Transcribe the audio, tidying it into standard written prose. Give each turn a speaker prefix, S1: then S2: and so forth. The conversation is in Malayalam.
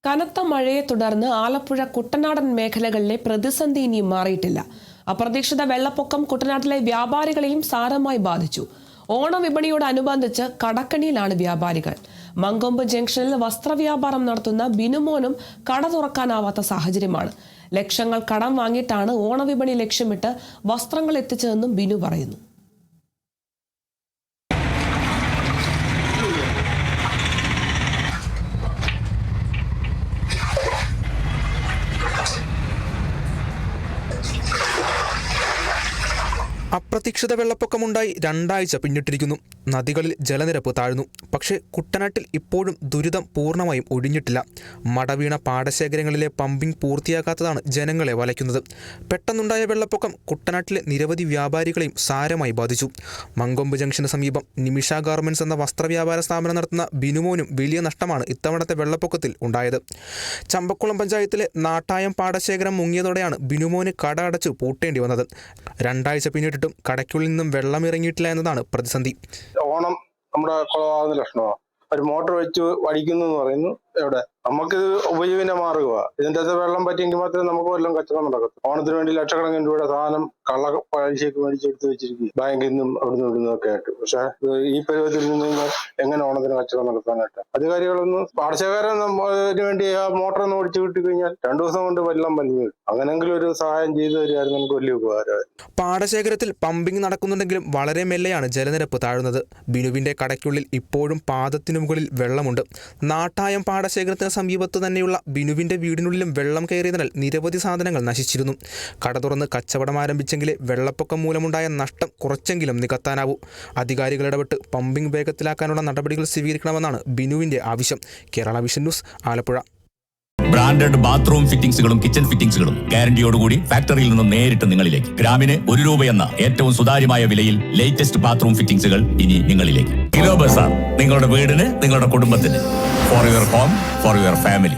S1: കനത്ത മഴയെ തുടർന്ന് ആലപ്പുഴ കുട്ടനാടൻ മേഖലകളിലെ പ്രതിസന്ധി ഇനിയും മാറിയിട്ടില്ല. അപ്രതീക്ഷിത വെള്ളപ്പൊക്കം കുട്ടനാട്ടിലെ വ്യാപാരികളെയും സാരമായി ബാധിച്ചു. ഓണവിപണിയോടനുബന്ധിച്ച് കടക്കണിയിലാണ് വ്യാപാരികൾ. മങ്കൊമ്പ് ജംഗ്ഷനിൽ വസ്ത്രവ്യാപാരം നടത്തുന്ന ബിനുമോനും കട തുറക്കാനാവാത്ത സാഹചര്യമാണ്. ലക്ഷങ്ങൾ കടം വാങ്ങിയിട്ടാണ് ഓണവിപണി ലക്ഷ്യമിട്ട് വസ്ത്രങ്ങൾ എത്തിച്ചതെന്നും ബിനു പറയുന്നു.
S2: അപ്രതീക്ഷിത വെള്ളപ്പൊക്കമുണ്ടായി 2 ആഴ്ച പിന്നിട്ടിരിക്കുന്നു. നദികളിൽ ജലനിരപ്പ് താഴ്ന്നു. പക്ഷേ കുട്ടനാട്ടിൽ ഇപ്പോഴും ദുരിതം പൂർണ്ണമായും ഒഴിഞ്ഞിട്ടില്ല. മടവീണ പാടശേഖരങ്ങളിലെ പമ്പിംഗ് പൂർത്തിയാക്കാത്തതാണ് ജനങ്ങളെ വലയ്ക്കുന്നത്. പെട്ടെന്നുണ്ടായ വെള്ളപ്പൊക്കം കുട്ടനാട്ടിലെ നിരവധി വ്യാപാരികളെയും സാരമായി ബാധിച്ചു. മങ്കൊമ്പ് ജംഗ്ഷന് സമീപം നിമിഷ ഗാർമെന്റ്സ് എന്ന വസ്ത്രവ്യാപാര സ്ഥാപനം നടത്തുന്ന ബിനുമോനും വലിയ നഷ്ടമാണ് ഇത്തവണത്തെ വെള്ളപ്പൊക്കത്തിൽ ഉണ്ടായത്. ചമ്പക്കുളം പഞ്ചായത്തിലെ നാട്ടായം പാടശേഖരം മുങ്ങിയതോടെയാണ് ബിനുമോന് കട അടച്ചു പൂട്ടേണ്ടി വന്നത്. 2 ആഴ്ച പിന്നിട്ടിട്ടും കടയ്ക്കുള്ളിൽ നിന്നും വെള്ളം ഇറങ്ങിയിട്ടില്ല എന്നതാണ് പ്രതിസന്ധി.
S3: ഓണം നമ്മുടെ കുളമാകുന്ന ലക്ഷണമാണ്. ഒരു മോട്ടോർ വെച്ച് വടിക്കുന്നു എന്ന് പറയുന്നു. എവിടെ നമുക്കിത് ഉപജീവന മാർഗമാണ്. ഇതിൻ്റെ അകത്ത് വെള്ളം പറ്റിയെങ്കിൽ മാത്രമേ നമുക്ക് വല്ലതും കച്ചവടം നടക്കത്തു. ഓണത്തിന് വേണ്ടി ലക്ഷക്കണക്കിന് രൂപയുടെ സാധനം കള്ള പലിശയ്ക്ക് മേടിച്ചെടുത്ത് വെച്ചിരിക്കും, ബാങ്കിൽ നിന്നും അവിടുന്ന് ഇവിടുന്നൊക്കെ ആയിട്ട്. പക്ഷെ ഈ പരുവത്തിൽ നിന്ന് എങ്ങനെ ഓണത്തിന് കച്ചവടം നടത്താനായിട്ട് അധികാരികളൊന്നും പാടശേഖരന് വേണ്ടി ആ മോട്ടർ ഒന്ന് ഓടിച്ചു കിട്ടി കഴിഞ്ഞാൽ 2 ദിവസം കൊണ്ട് വെള്ളം വലിഞ്ഞു വരും. അങ്ങനെങ്കിലും ഒരു സഹായം ചെയ്തു തരുമായിരുന്നു നമുക്ക് വലിയ ഉപകാരമായിരുന്നു.
S2: പാടശേഖരത്തിൽ പമ്പിംഗ് നടക്കുന്നുണ്ടെങ്കിലും വളരെ മെല്ലെയാണ് ജലനിരപ്പ് താഴുന്നത്. ബിനുവിന്റെ കടയ്ക്കുള്ളിൽ ഇപ്പോഴും പാദത്തിനു മുകളിൽ വെള്ളമുണ്ട്. നാട്ടായം പാടശേഖരത്തിന് സമീപത്ത് തന്നെയുള്ള ബിനുവിന്റെ വീടിനുള്ളിലും വെള്ളം കയറിയതിനാൽ നിരവധി സാധനങ്ങൾ നശിച്ചിരുന്നു. കട തുറന്ന് കച്ചവടം ആരംഭിച്ചെങ്കിലേ വെള്ളപ്പൊക്കം മൂലമുണ്ടായ നഷ്ടം കുറച്ചെങ്കിലും നികത്താനാവൂ. അധികാരികൾ ഇടപെട്ട് പമ്പിംഗ് വേഗത്തിലാക്കാനുള്ള നടപടികൾ സ്വീകരിക്കണമെന്നാണ് ബിനുവിന്റെ ആവശ്യം. Kerala vision news, Alappuzha.
S4: Branded bathroom ഫിറ്റിംഗ്സുകളും കിച്ചൺ ഫിറ്റിംഗ്സുകളും ഗ്യാരണ്ടിയോടുകൂടി ഫാക്ടറിയിൽ നിന്നും നേരിട്ട് നിങ്ങളിലേക്ക്. ഗ്രാമിന് 1 രൂപ എന്ന ഏറ്റവും സുതാര്യമായ വിലയിൽ ലേറ്റസ്റ്റ് ബാത്റൂം ഫിറ്റിംഗ്സുകൾ ഇനി നിങ്ങളിലേക്ക്. കിലോ ബസാർ, നിങ്ങളുടെ വീടിന്, നിങ്ങളുടെ കുടുംബത്തിന്. For your home, for your family.